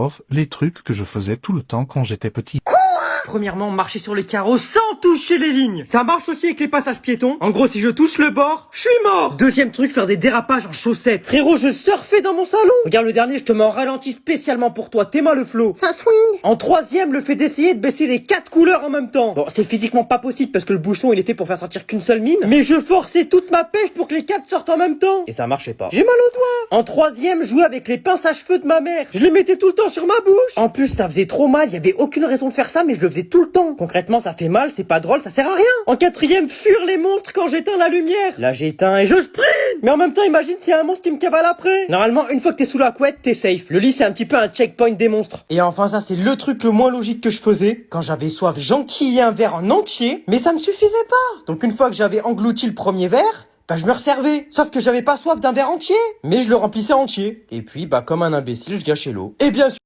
prof les trucs que je faisais tout le temps quand j'étais petit. Premièrement, marcher sur les carreaux sans toucher les lignes. Ça marche aussi avec les passages piétons. En gros, si je touche le bord, je suis mort. Deuxième truc, faire des dérapages en chaussettes. Frérot, je surfais dans mon salon. Regarde le dernier, je te mets en ralenti spécialement pour toi. T'aimes le flow. Ça swing. En troisième, le fait d'essayer de baisser les 4 couleurs en même temps. Bon, c'est physiquement pas possible parce que le bouchon, il est fait pour faire sortir qu'une seule mine. Mais je forçais toute ma pêche pour que les 4 sortent en même temps. Et ça marchait pas. J'ai mal au doigt. En troisième, jouer avec les pinces à cheveux de ma mère. Je les mettais tout le temps sur ma bouche. En plus, ça faisait trop mal. Il y avait aucune raison de faire ça, mais je le faisais tout le temps. Concrètement, ça fait mal, c'est pas drôle, ça sert à rien. En quatrième, fuir les monstres quand j'éteins la lumière. Là, j'éteins et je sprint. Mais en même temps, imagine s'il y a un monstre qui me cavale après. Normalement, une fois que t'es sous la couette, t'es safe. Le lit, c'est un petit peu un checkpoint des monstres. Et enfin, ça, c'est le truc le moins logique que je faisais. Quand j'avais soif, j'enquillais un verre en entier, mais ça me suffisait pas. Donc une fois que j'avais englouti le premier verre, je me resservais. Sauf que j'avais pas soif d'un verre entier, mais je le remplissais entier. Et puis, comme un imbécile, je gâchais l'eau. Et bien sûr,